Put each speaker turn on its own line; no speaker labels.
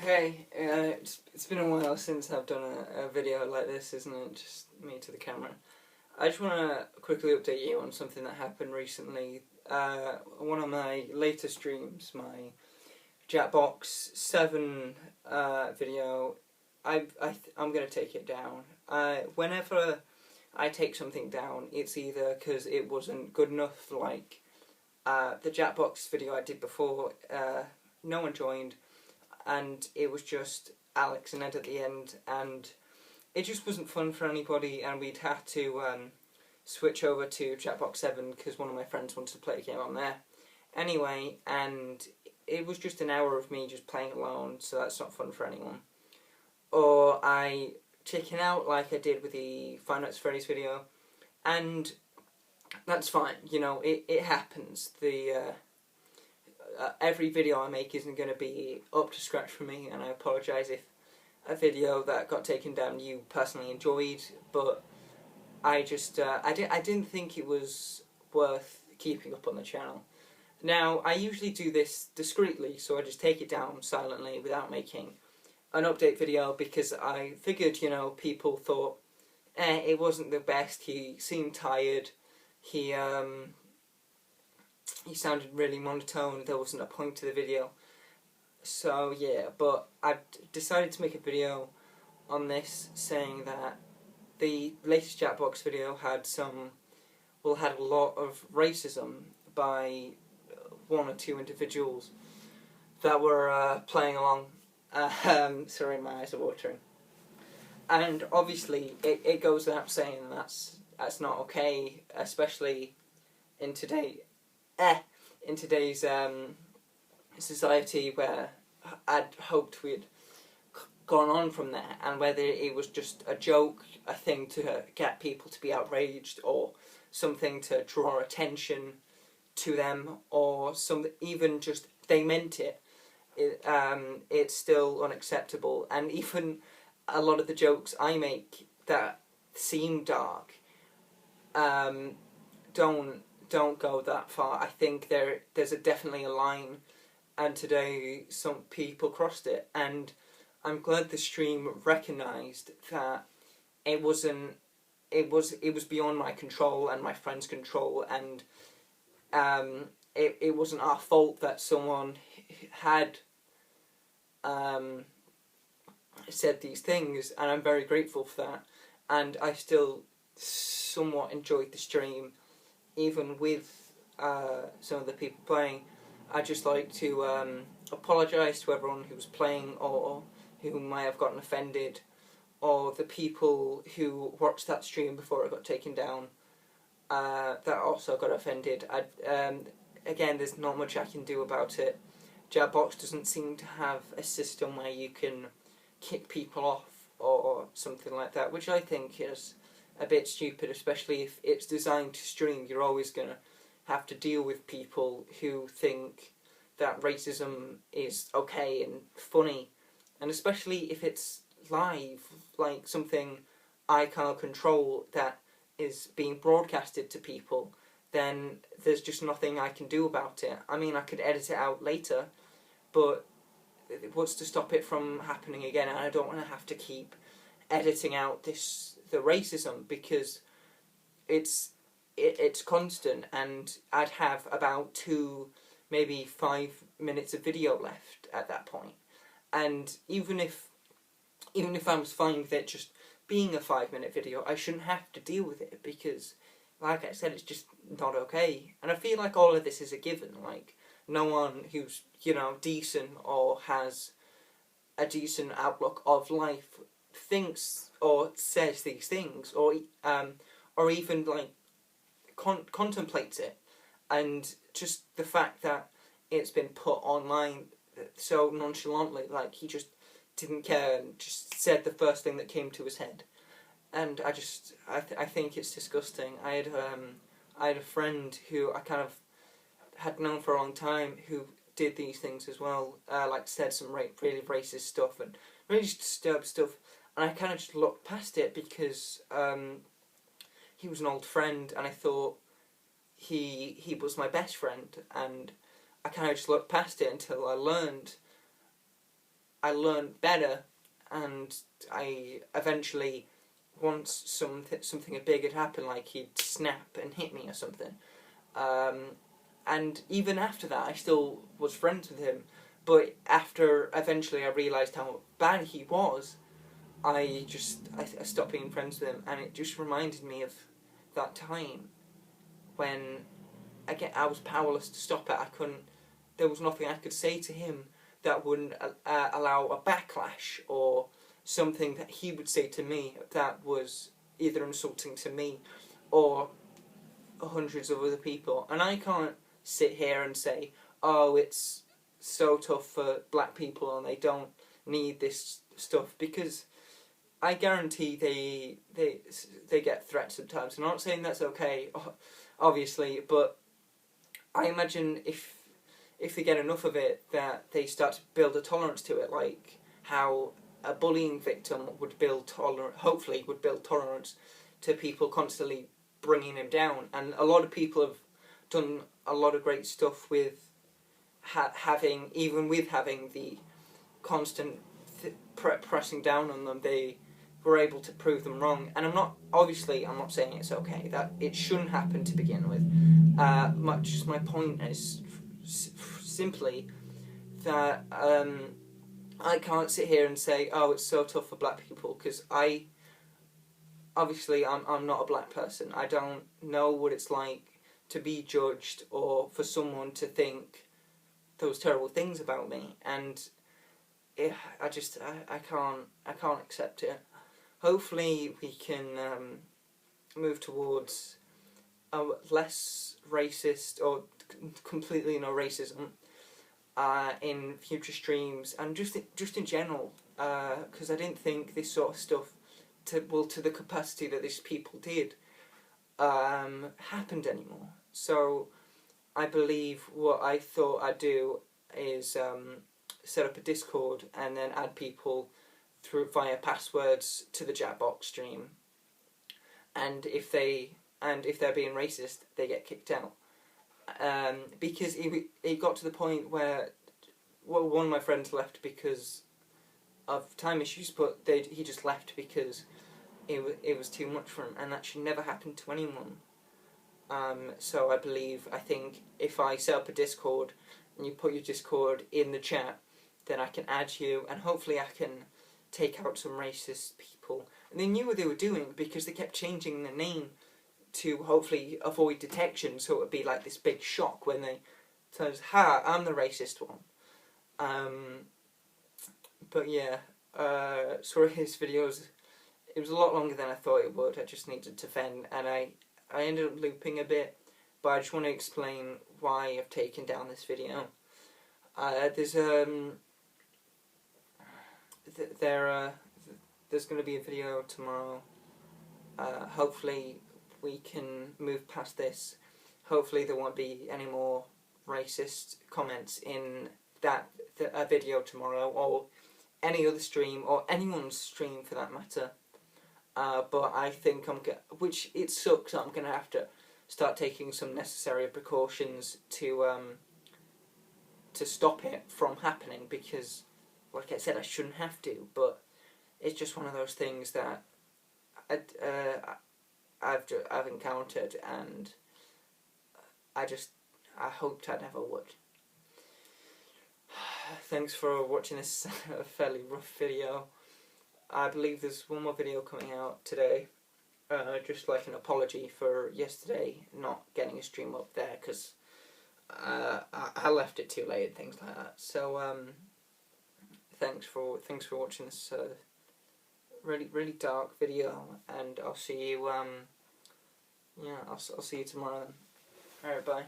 Hey, it's been a while since I've done a video like this, isn't it? Just me to the camera. I just want to quickly update you on something that happened recently. One of my later streams, my Jackbox 7 video, I'm going to take it down. Whenever I take something down, it's either because it wasn't good enough, like the Jackbox video I did before, no one joined, and it was just Alex and Ed at the end, and it just wasn't fun for anybody, and we'd have to switch over to Jackbox 7 because one of my friends wanted to play a game on there. Anyway, and it was just an hour of me just playing alone, so that's not fun for anyone. Or I chicken out like I did with the Five Nights at Freddy's video, and that's fine, you know, it happens. Every video I make isn't going to be up to scratch for me, and I apologise if a video that got taken down you personally enjoyed, but I just I didn't think it was worth keeping up on the channel. Now, I usually do this discreetly, so I just take it down silently without making an update video, because I figured, you know, people thought, it wasn't the best, he seemed tired, he sounded really monotone, there wasn't a point to the video. So yeah, but I decided to make a video on this saying that the latest Jackbox video had a lot of racism by one or two individuals that were playing along. Sorry, my eyes are watering. And obviously it goes without saying that's not okay, especially in today's society, where I'd hoped we'd gone on from there, and whether it was just a joke, a thing to get people to be outraged, or something to draw attention to them, or even just they meant it, it's still unacceptable. And even a lot of the jokes I make that seem dark don't go that far. I think there's definitely a line, and today some people crossed it, and I'm glad the stream recognised that it was beyond my control and my friend's control, and it wasn't our fault that someone had said these things, and I'm very grateful for that. And I still somewhat enjoyed the stream, even with some of the people playing. I'd just like to apologise to everyone who was playing, or who might have gotten offended, or the people who watched that stream before it got taken down that also got offended. Again, there's not much I can do about it. Jackbox doesn't seem to have a system where you can kick people off or something like that, which I think is a bit stupid, especially if it's designed to stream. You're always going to have to deal with people who think that racism is okay and funny, and especially if it's live, like something I can't control that is being broadcasted to people, then there's just nothing I can do about it. I mean, I could edit it out later, but what's to stop it from happening again? And I don't want to have to keep editing out the racism, because it's constant, and I'd have about 2, maybe 5 minutes of video left at that point. And even if I was fine with it just being a 5-minute video, I shouldn't have to deal with it, because, like I said, it's just not okay. And I feel like all of this is a given. Like, no one who's, you know, decent or has a decent outlook of life thinks or says these things, or even like contemplates it. And just the fact that it's been put online so nonchalantly, like he just didn't care and just said the first thing that came to his head. And I think it's disgusting. I had a friend who I kind of had known for a long time who did these things as well, like said some really racist stuff and really disturbed stuff, and I kind of just looked past it because he was an old friend, and I thought he was my best friend, and I kind of just looked past it until I learned I learned better, and I eventually, once something big had happened, like he'd snap and hit me or something, and even after that I still was friends with him, but after eventually I realised how bad he was, I stopped being friends with him, and it just reminded me of that time when I was powerless to stop it. I couldn't. There was nothing I could say to him that wouldn't allow a backlash, or something that he would say to me that was either insulting to me or hundreds of other people. And I can't sit here and say, oh, it's so tough for black people and they don't need this stuff, because I guarantee they get threats sometimes. I'm not saying that's okay, obviously, but I imagine if they get enough of it, that they start to build a tolerance to it, like how a bullying victim would hopefully would build tolerance to people constantly bringing him down. And a lot of people have done a lot of great stuff with having the constant pressing down on them. They were able to prove them wrong, and I'm not saying it's okay, that it shouldn't happen to begin with. My point is simply that I can't sit here and say, oh, it's so tough for black people, because I'm not a black person. I don't know what it's like to be judged, or for someone to think those terrible things about me, and I can't accept it. Hopefully we can move towards a less racist, or completely no racism in future streams, and just in general, because I didn't think this sort of stuff, to the capacity that these people did, happened anymore. So I believe what I thought I'd do is set up a Discord and then add people via passwords to the Jackbox stream, and if they're being racist, they get kicked out. Because it got to the point where, well, one of my friends left because of time issues, but he just left because it was too much for him, and that should never happen to anyone. So I think if I set up a Discord and you put your Discord in the chat, then I can add you, and hopefully I can take out some racist people. And they knew what they were doing, because they kept changing the name to hopefully avoid detection, so it would be like this big shock when they says, "Ha, I'm the racist one." But yeah, sorry, this video's, it was a lot longer than I thought it would. I just needed to vent, and I ended up looping a bit, but I just want to explain why I've taken down this video. There's going to be a video tomorrow. Hopefully we can move past this. Hopefully there won't be any more racist comments in a video tomorrow, or any other stream, or anyone's stream for that matter. But I think which it sucks, I'm going to have to start taking some necessary precautions to stop it from happening, because, like I said, I shouldn't have to, but it's just one of those things that I've encountered, and I hoped I never would. Thanks for watching this fairly rough video. I believe there's one more video coming out today, just like an apology for yesterday not getting a stream up there, because I left it too late and things like that. So thanks for watching this really dark video, and I'll see you I'll see you tomorrow then. Alright, bye.